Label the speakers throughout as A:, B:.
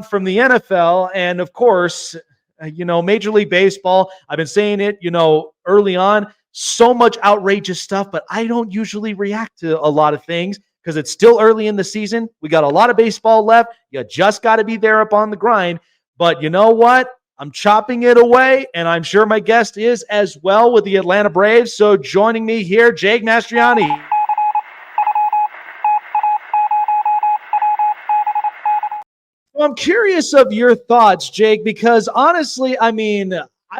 A: from the NFL and, of course, Major League Baseball. I've been saying it, early on, so much outrageous stuff, but I don't usually react to a lot of things because it's still early in the season. We got a lot of baseball left. You just got to be there up on the grind. But you know what? I'm chopping it away, and I'm sure my guest is as well with the Atlanta Braves. So joining me here, Jake Mastroianni. Well, I'm curious of your thoughts, Jake, because honestly, I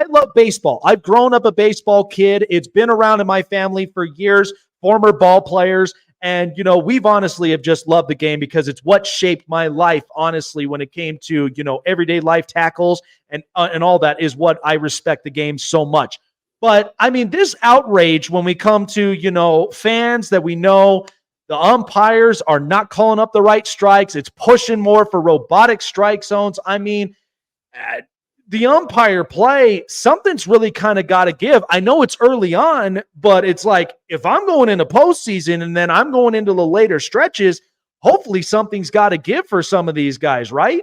A: love baseball. I've grown up a baseball kid. It's been around in my family for years, former ball players. And, we've honestly have just loved the game because it's what shaped my life, honestly, when it came to, everyday life tackles and all that is what I respect the game so much. But, this outrage when we come to, fans that we know, the umpires are not calling up the right strikes. It's pushing more for robotic strike zones. The umpire play, something's really kind of got to give. I know it's early on, but it's like if I'm going into postseason and then I'm going into the later stretches, hopefully something's got to give for some of these guys, right?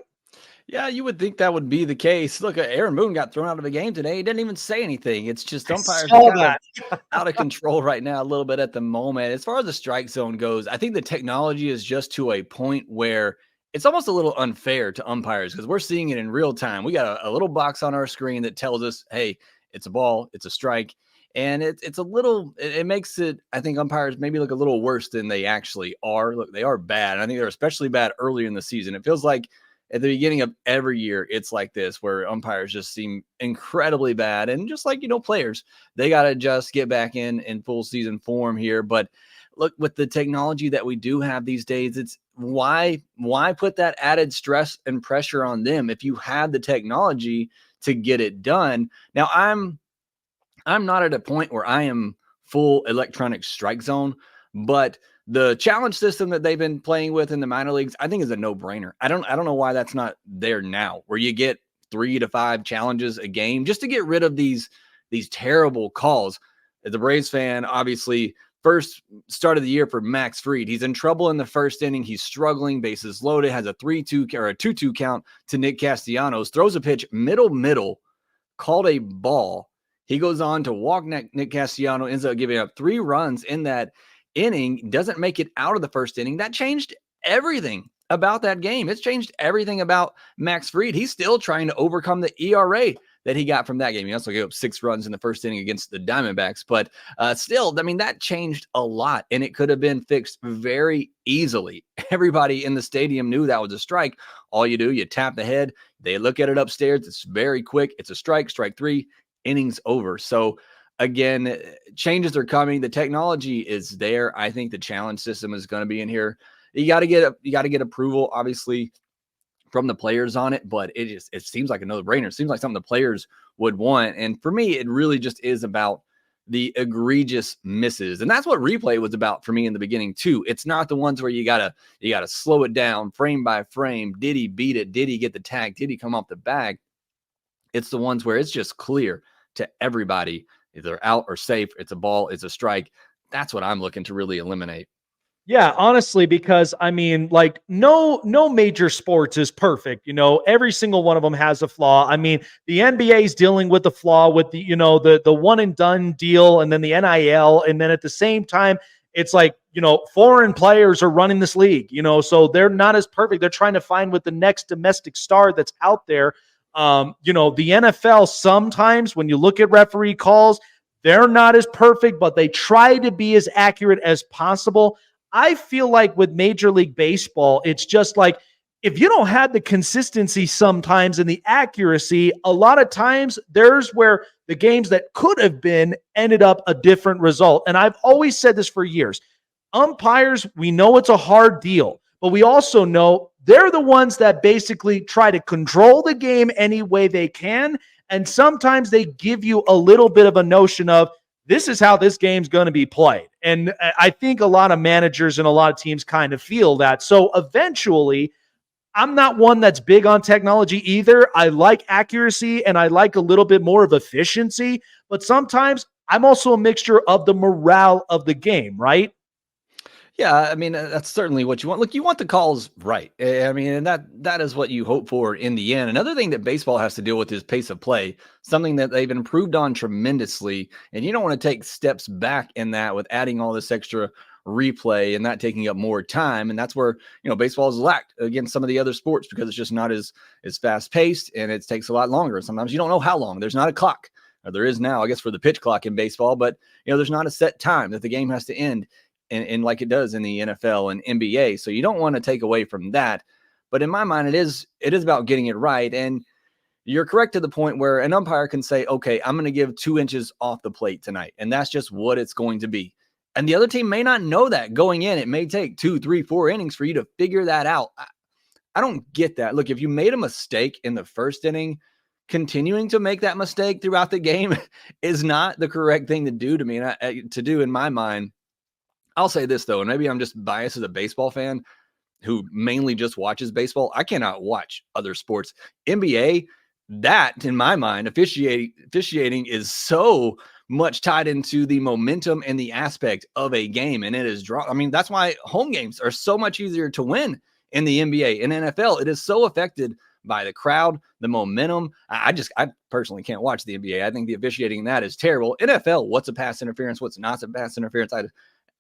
B: Yeah, you would think that would be the case. Look, Aaron Boone got thrown out of a game today. He didn't even say anything. It's just umpires are kind of out of control right now a little bit at the moment. As far as the strike zone goes, I think the technology is just to a point where it's almost a little unfair to umpires because we're seeing it in real time. We got a little box on our screen that tells us, hey, it's a ball, it's a strike. And it's a little, it makes it, I think umpires maybe look a little worse than they actually are. Look, they are bad. I think they're especially bad early in the season. It feels like at the beginning of every year, it's like this, where umpires just seem incredibly bad. And just like, players, they got to just get back in full season form here. But look, with the technology that we do have these days, it's why put that added stress and pressure on them if you have the technology to get it done. Now, I'm not at a point where I am full electronic strike zone, but the challenge system that they've been playing with in the minor leagues, I think is a no-brainer. I don't know why that's not there now, where you get 3 to 5 challenges a game just to get rid of these terrible calls. As a Braves fan, obviously, first start of the year for Max Fried. He's in trouble in the first inning. He's struggling, bases loaded, has a 3-2 or a 2-2 count to Nick Castellanos, throws a pitch middle, called a ball. He goes on to walk Nick Castellanos, ends up giving up 3 runs in that inning, doesn't make it out of the first inning. That changed everything about that game. It's changed everything about Max Fried. He's still trying to overcome the ERA that he got from that game. He also gave up 6 runs in the first inning against the Diamondbacks, but still, that changed a lot, and it could have been fixed very easily. Everybody in the stadium knew that was a strike. All you do, you tap the head, they look at it upstairs. It's very quick. It's a strike 3, innings over. So again, changes are coming. The technology is there. I think the challenge system is going to be in here. You got to get approval, obviously, from the players on it, but it seems like a no-brainer. It seems like something the players would want. And for me, it really just is about the egregious misses. And that's what replay was about for me in the beginning too. It's not the ones where you gotta slow it down frame by frame. Did he beat it? Did he get the tag? Did he come off the bag? It's the ones where it's just clear to everybody, either out or safe. It's a ball, it's a strike. That's what I'm looking to really eliminate.
A: Yeah, honestly, because no major sports is perfect. Every single one of them has a flaw. The NBA is dealing with the flaw with the one and done deal, and then the NIL, and then at the same time, it's like foreign players are running this league. So they're not as perfect. They're trying to find what the next domestic star that's out there. The NFL sometimes when you look at referee calls, they're not as perfect, but they try to be as accurate as possible. I feel like with Major League Baseball, it's just like if you don't have the consistency sometimes and the accuracy, a lot of times there's where the games that could have been ended up a different result. And I've always said this for years. Umpires, we know it's a hard deal, but we also know they're the ones that basically try to control the game any way they can. And sometimes they give you a little bit of a notion of, this is how this game's going to be played. And I think a lot of managers and a lot of teams kind of feel that. So eventually, I'm not one that's big on technology either. I like accuracy and I like a little bit more of efficiency. But sometimes I'm also a mixture of the morale of the game, right?
B: Yeah, I mean, that's certainly what you want. Look, you want the calls right. I mean, and that is what you hope for in the end. Another thing that baseball has to deal with is pace of play, something that they've improved on tremendously. And you don't want to take steps back in that with adding all this extra replay and that taking up more time. And that's where, baseball is lacked against some of the other sports because it's just not as fast paced and it takes a lot longer. Sometimes you don't know how long. There's not a clock. There is now, I guess, for the pitch clock in baseball, but there's not a set time that the game has to end and like it does in the NFL and NBA. So you don't want to take away from that. But in my mind, it is about getting it right. And you're correct to the point where an umpire can say, okay, I'm going to give 2 inches off the plate tonight. And that's just what it's going to be. And the other team may not know that going in. It may take 2, 3, 4 innings for you to figure that out. I don't get that. Look, if you made a mistake in the first inning, continuing to make that mistake throughout the game is not the correct thing to do to me. And to do in my mind. I'll say this, though, and maybe I'm just biased as a baseball fan who mainly just watches baseball. I cannot watch other sports. NBA, that, in my mind, officiating is so much tied into the momentum and the aspect of a game, and it is draw. I mean, that's why home games are so much easier to win in the NBA. In NFL, it is so affected by the crowd, the momentum. I personally can't watch the NBA. I think the officiating in that is terrible. NFL, what's a pass interference? What's not a pass interference?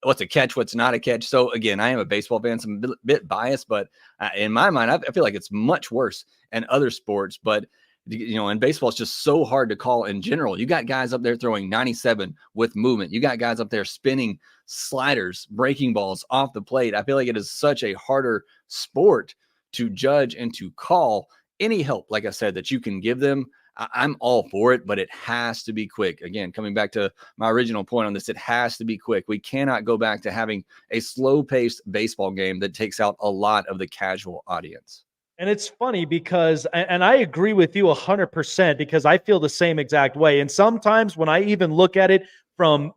B: What's a catch, what's not a catch. So again, I am a baseball fan, so I'm a bit biased, but in my mind, I feel like it's much worse in other sports. But in baseball, it's just so hard to call in general. You got guys up there throwing 97 with movement. You got guys up there spinning sliders, breaking balls off the plate. I feel like it is such a harder sport to judge and to call. Any help, like I said, that you can give them, I'm all for it, but it has to be quick. Again, coming back to my original point on this, it has to be quick. We cannot go back to having a slow-paced baseball game that takes out a lot of the casual audience.
A: And it's funny because, and I agree with you 100% because I feel the same exact way. And sometimes when I even look at it from,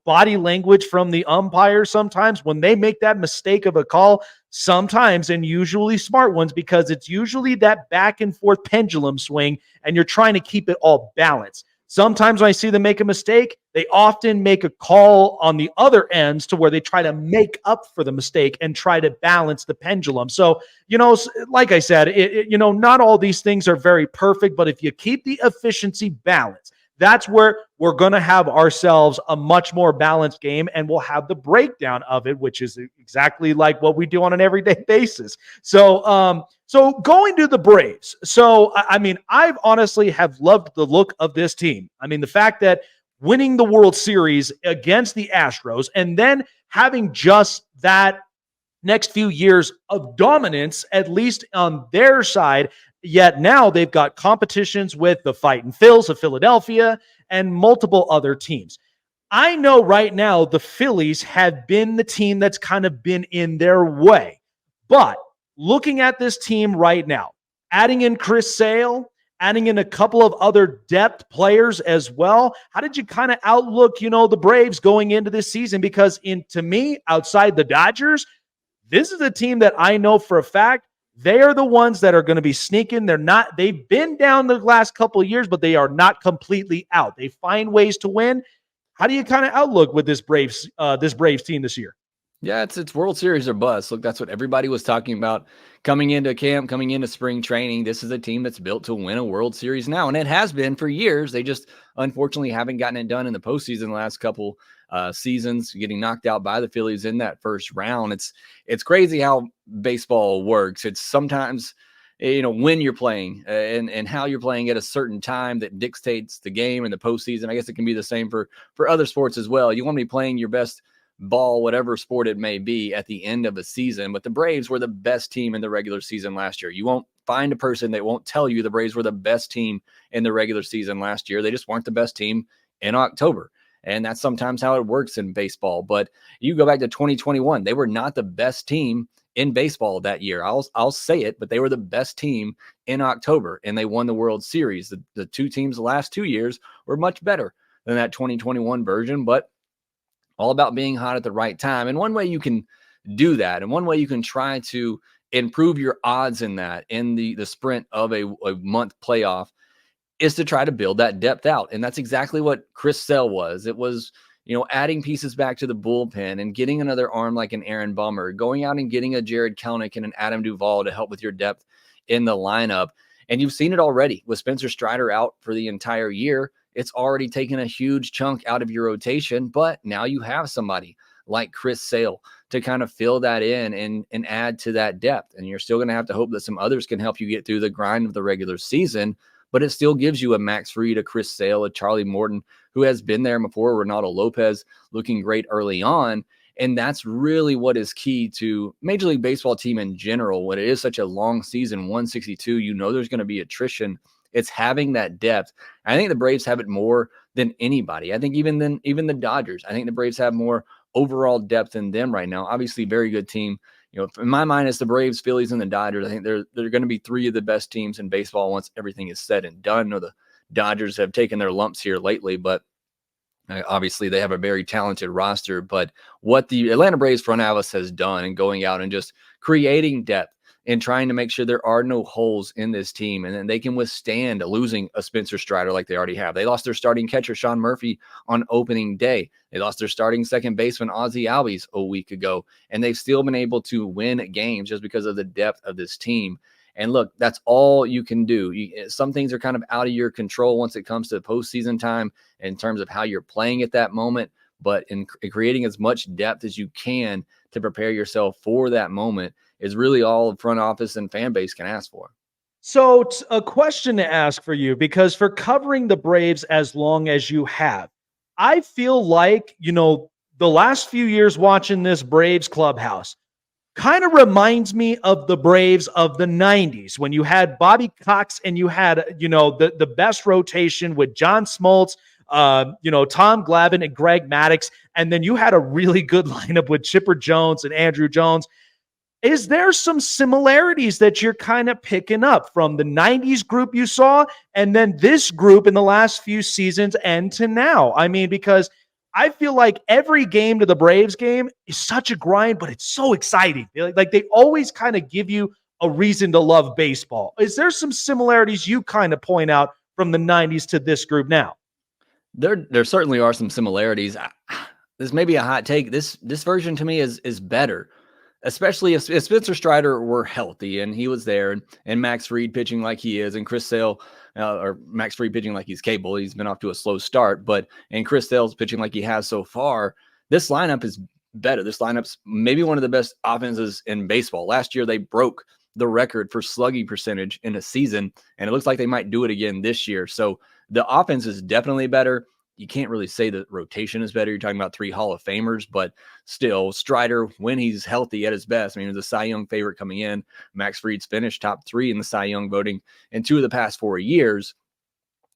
A: body language from the umpire, sometimes when they make that mistake of a call, sometimes, and usually smart ones, because it's usually that back and forth pendulum swing and you're trying to keep it all balanced. Sometimes when I see them make a mistake, they often make a call on the other ends to where they try to make up for the mistake and try to balance the pendulum. So, like I said, not all these things are very perfect, but if you keep the efficiency balanced, that's where we're going to have ourselves a much more balanced game, and we'll have the breakdown of it, which is exactly like what we do on an everyday basis. So going to the Braves. So, I mean, I've honestly have loved the look of this team. I mean, the fact that winning the World Series against the Astros and then having just that next few years of dominance, at least on their side. Yet now they've got competitions with the Fightin' Phils of Philadelphia and multiple other teams. I know right now the Phillies have been the team that's kind of been in their way. But looking at this team right now, adding in Chris Sale, adding in a couple of other depth players as well, how did you kind of outlook, the Braves going into this season? Because to me, outside the Dodgers, this is a team that I know for a fact they are the ones that are going to be sneaking. They've been down the last couple of years, but they are not completely out. They find ways to win. How do you kind of outlook with this Braves team this year?
B: Yeah, it's World Series or bust. Look, that's what everybody was talking about coming into camp, coming into spring training. This is a team that's built to win a World Series now, and it has been for years. They just unfortunately haven't gotten it done in the postseason the last couple seasons, getting knocked out by the Phillies in that first round. It's crazy how baseball works. It's sometimes when you're playing and how you're playing at a certain time that dictates the game in the postseason. I guess it can be the same for other sports as well. You want to be playing your best ball, whatever sport it may be, at the end of a season. But the Braves were the best team in the regular season last year. You won't find a person that won't tell you the Braves were the best team in the regular season last year. They just weren't the best team in October. And that's sometimes how it works in baseball. But you go back to 2021, they were not the best team in baseball that year. I'll say it, but they were the best team in October, and they won the World Series. The two teams the last 2 years were much better than that 2021 version, but all about being hot at the right time. And one way you can do that, and one way you can try to improve your odds in that, in the sprint of a month playoff, is to try to build that depth out. And that's exactly what Chris Sale was. It was, adding pieces back to the bullpen and getting another arm like an Aaron Bummer, going out and getting a Jared Kelenic and an Adam Duvall to help with your depth in the lineup. And you've seen it already with Spencer Strider out for the entire year. It's already taken a huge chunk out of your rotation, but now you have somebody like Chris Sale to kind of fill that in and add to that depth. And you're still going to have to hope that some others can help you get through the grind of the regular season, but it still gives you a Max Fried, a Chris Sale, a Charlie Morton, who has been there before, Ronaldo Lopez looking great early on. And that's really what is key to Major League Baseball team in general. When it is such a long season, 162, there's going to be attrition. It's having that depth. I think the Braves have it more than anybody. I think even the Dodgers. I think the Braves have more overall depth than them right now. Obviously, very good team. In my mind, it's the Braves, Phillies, and the Dodgers. I think they're going to be three of the best teams in baseball once everything is said and done. The Dodgers have taken their lumps here lately, but obviously they have a very talented roster. But what the Atlanta Braves front office has done and going out and just creating depth and trying to make sure there are no holes in this team, and then they can withstand losing a Spencer Strider like they already have. They lost their starting catcher, Sean Murphy, on opening day. They lost their starting second baseman, Ozzie Albies, a week ago, and they've still been able to win games just because of the depth of this team. And look, that's all you can do. Some things are kind of out of your control once it comes to postseason time in terms of how you're playing at that moment, but in creating as much depth as you can to prepare yourself for that moment is really all the front office and fan base can ask for.
A: So a question to ask for you, because for covering the Braves as long as you have, I feel like, the last few years watching this Braves clubhouse kind of reminds me of the Braves of the 90s when you had Bobby Cox and you had, the best rotation with John Smoltz, Tom Glavine and Greg Maddux. And then you had a really good lineup with Chipper Jones and Andrew Jones. Is there some similarities that you're kind of picking up from the 90s group you saw and then this group in the last few seasons and to now? I mean, because I feel like every game to the Braves game is such a grind, but it's so exciting. Like they always kind of give you a reason to love baseball. Is there some similarities you kind of point out from the 90s to this group now?
B: There certainly are some similarities. This may be a hot take. This version to me is better, especially if Spencer Strider were healthy and he was there, and Max Fried pitching like he is, and Chris Sale, or Max Fried pitching like he's capable. He's been off to a slow start, and Chris Sale's pitching like he has so far. This lineup is better. This lineup's maybe one of the best offenses in baseball. Last year, they broke the record for slugging percentage in a season, and it looks like they might do it again this year. So the offense is definitely better. You can't really say that rotation is better. You're talking about three Hall of Famers, but still, Strider, when he's healthy at his best, he's a Cy Young favorite coming in. Max Fried's finished top 3 in the Cy Young voting in 2 of the past 4 years.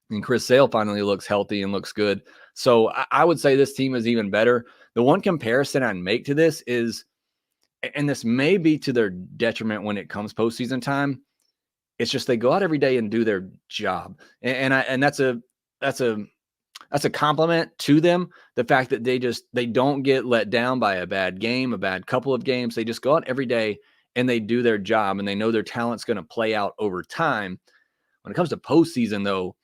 B: And Chris Sale finally looks healthy and looks good. So I would say this team is even better. The one comparison I'd make to this is, and this may be to their detriment when it comes postseason time, it's just they go out every day and do their job. And that's a compliment to them. The fact that they don't get let down by a bad game, a bad couple of games. They just go out every day and they do their job, and they know their talent's going to play out over time. When it comes to postseason, though,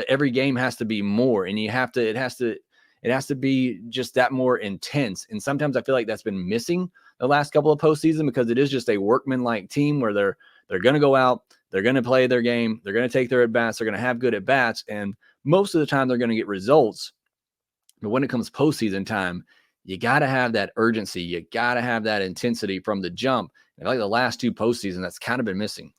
B: every game has to be more, and it has to be just that more intense. And sometimes I feel like that's been missing the last couple of postseason, because it is just a workman-like team where they're going to go out, they're going to play their game, they're going to take their at-bats, they're going to have good at-bats, and most of the time they're going to get results. But when it comes postseason time, you got to have that urgency. You got to have that intensity from the jump. And like the last 2 postseasons, that's kind of been missing.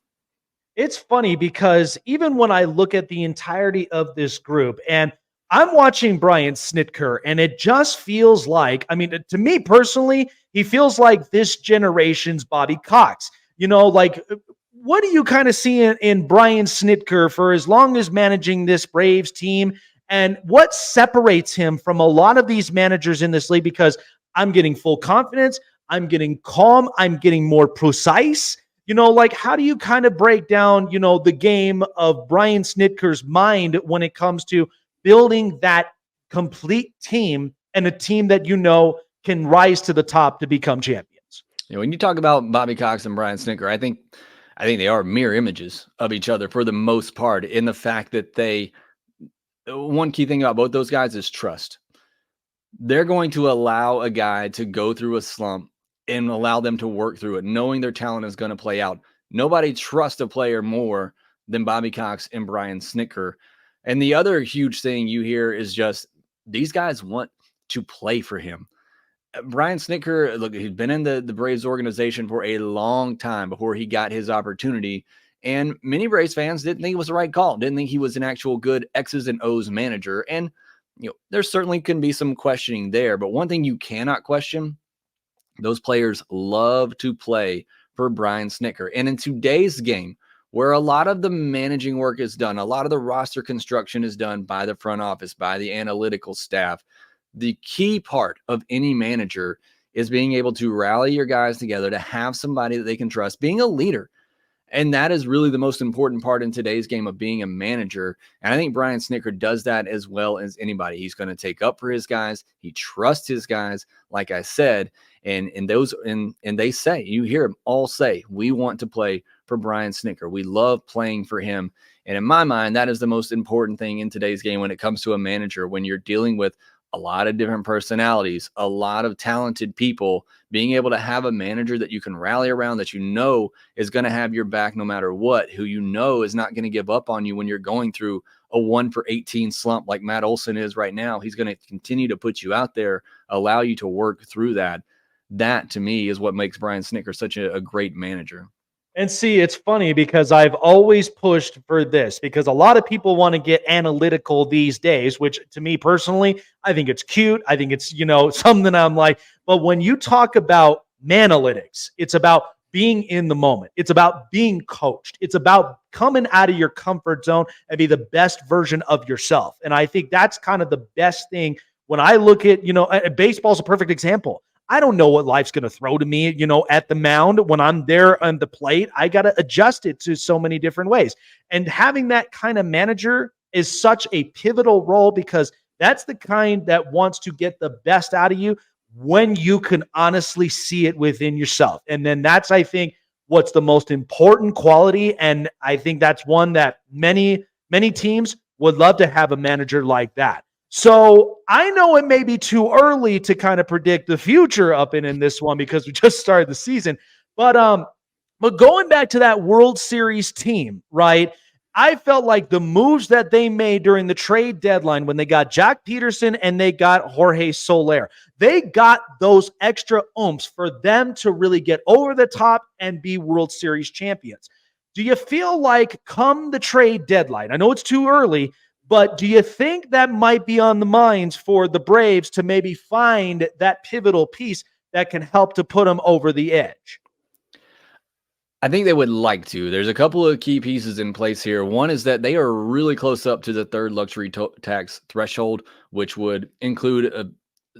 A: It's funny because even when I look at the entirety of this group, and I'm watching Brian Snitker, and it just feels like, to me personally, he feels like this generation's Bobby Cox. What do you kind of see in Brian Snitker for as long as managing this Braves team? And what separates him from a lot of these managers in this league? Because I'm getting full confidence, I'm getting calm, I'm getting more precise. How do you kind of break down, the game of Brian Snitker's mind when it comes to building that complete team and a team that can rise to the top to become champions?
B: When you talk about Bobby Cox and Brian Snitker, I think they are mirror images of each other for the most part, in the fact that one key thing about both those guys is trust. they're going to allow a guy to go through a slump and allow them to work through it, knowing their talent is going to play out. Nobody trusts a player more than Bobby Cox and Brian Snitker. And the other huge thing you hear is just these guys want to play for him. Brian Snitker, look, he's been in the Braves organization for a long time before he got his opportunity. And many Braves fans didn't think it was the right call, didn't think he was an actual good X's and O's manager. And, there certainly can be some questioning there. But one thing you cannot question, those players love to play for Brian Snitker. And in today's game, where a lot of the managing work is done, a lot of the roster construction is done by the front office, by the analytical staff, the key part of any manager is being able to rally your guys together, to have somebody that they can trust, being a leader. And that is really the most important part in today's game of being a manager. And I think Brian Snitker does that as well as anybody. He's going to take up for his guys. He trusts his guys, like I said. And they say, you hear them all say, we want to play for Brian Snitker. We love playing for him. And in my mind, that is the most important thing in today's game when it comes to a manager, when you're dealing with a lot of different personalities, a lot of talented people, being able to have a manager that you can rally around, that is going to have your back no matter what, who is not going to give up on you when you're going through a 1-for-18 slump like Matt Olson is right now. He's going to continue to put you out there, allow you to work through that. That, to me, is what makes Brian Snitker such a great manager.
A: And see, it's funny because I've always pushed for this, because a lot of people want to get analytical these days, which to me personally, I think it's cute. I think it's, something I'm like, but when you talk about manalytics, it's about being in the moment. It's about being coached. It's about coming out of your comfort zone and be the best version of yourself. And I think that's kind of the best thing when I look at, baseball's a perfect example. I don't know what life's going to throw to me, at the mound. When I'm there on the plate, I got to adjust it to so many different ways. And having that kind of manager is such a pivotal role, because that's the kind that wants to get the best out of you when you can honestly see it within yourself. And then that's, I think, what's the most important quality. And I think that's one that many, many teams would love to have a manager like that. So I know it may be too early to kind of predict the future up in this one, because we just started the season. But going back to that World Series team, right? I felt like the moves that they made during the trade deadline, when they got Jack Peterson and they got Jorge Soler, they got those extra oomph for them to really get over the top and be World Series champions. Do you feel like come the trade deadline, I know it's too early, but do you think that might be on the minds for the Braves to maybe find that pivotal piece that can help to put them over the edge?
B: I think they would like to. There's a couple of key pieces in place here. One is that they are really close up to the third luxury tax threshold, which would include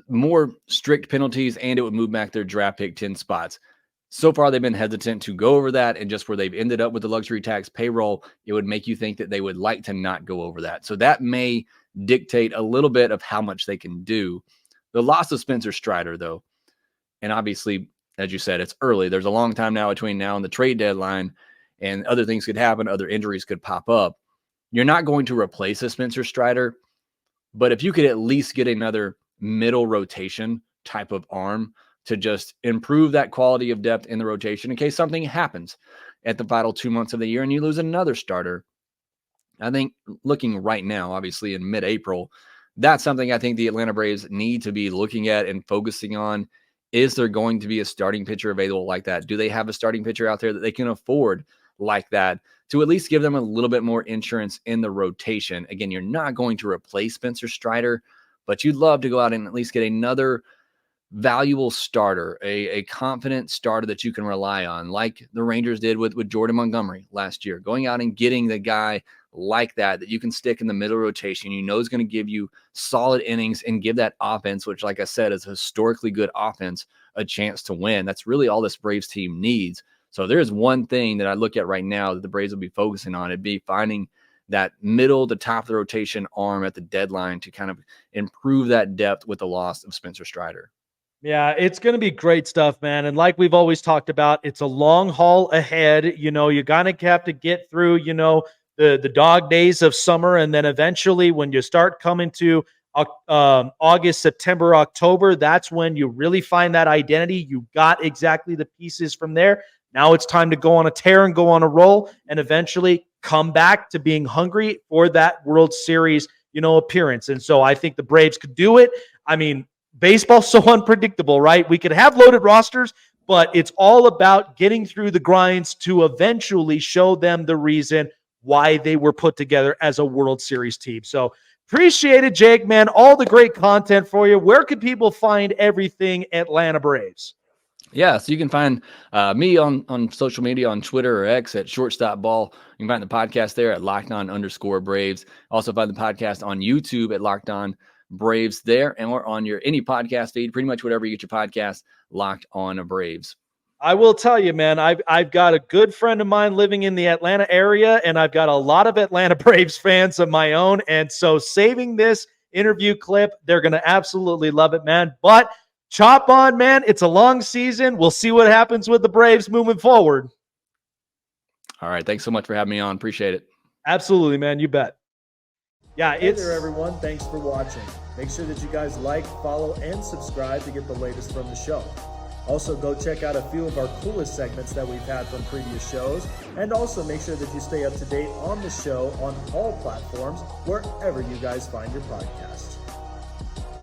B: more strict penalties, and it would move back their draft pick 10 spots. So far, they've been hesitant to go over that, and just where they've ended up with the luxury tax payroll, it would make you think that they would like to not go over that. So that may dictate a little bit of how much they can do. The loss of Spencer Strider, though, and obviously, as you said, it's early. There's a long time now between now and the trade deadline, and other things could happen. Other injuries could pop up. You're not going to replace a Spencer Strider, but if you could at least get another middle rotation type of arm to just improve that quality of depth in the rotation in case something happens at the final 2 months of the year and you lose another starter. I think looking right now, obviously in mid-April, that's something I think the Atlanta Braves need to be looking at and focusing on. Is there going to be a starting pitcher available like that? Do they have a starting pitcher out there that they can afford like that to at least give them a little bit more insurance in the rotation? Again, you're not going to replace Spencer Strider, but you'd love to go out and at least get another valuable starter, a confident starter that you can rely on, like the Rangers did with Jordan Montgomery last year, going out and getting the guy like that you can stick in the middle rotation, is going to give you solid innings and give that offense, which, like I said, is a historically good offense, a chance to win. That's really all this Braves team needs. So there's one thing that I look at right now that the Braves will be focusing on. It'd be finding that middle to top of the rotation arm at the deadline to kind of improve that depth with the loss of Spencer Strider.
A: Yeah, it's going to be great stuff, man. And like we've always talked about, it's a long haul ahead. You're going to have to get through, the dog days of summer. And then eventually when you start coming to August, September, October, that's when you really find that identity. You got exactly the pieces from there. Now it's time to go on a tear and go on a roll and eventually come back to being hungry for that World Series, appearance. And so I think the Braves could do it. I mean, baseball's so unpredictable, right? We could have loaded rosters, but it's all about getting through the grinds to eventually show them the reason why they were put together as a World Series team. So appreciate it, Jake, man. All the great content for you. Where can people find everything Atlanta Braves?
B: Yeah, so you can find me on social media, on Twitter or X at Shortstop Ball. You can find the podcast there at LockedOn_Braves. Also find the podcast on YouTube at Locked On Braves there, and we're on any podcast feed, pretty much whatever you get your podcast, Locked On Braves.
A: I will tell you, man, I've got a good friend of mine living in the Atlanta area, and I've got a lot of Atlanta Braves fans of my own. And so saving this interview clip, they're going to absolutely love it, man. But chop on, man. It's a long season. We'll see what happens with the Braves moving forward.
B: All right. Thanks so much for having me on. Appreciate it.
A: Absolutely, man. You bet. Yeah,
C: hey there, everyone. Thanks for watching. Make sure that you guys like, follow, and subscribe to get the latest from the show. Also, go check out a few of our coolest segments that we've had from previous shows. And also make sure that you stay up to date on the show on all platforms, wherever you guys find your podcasts.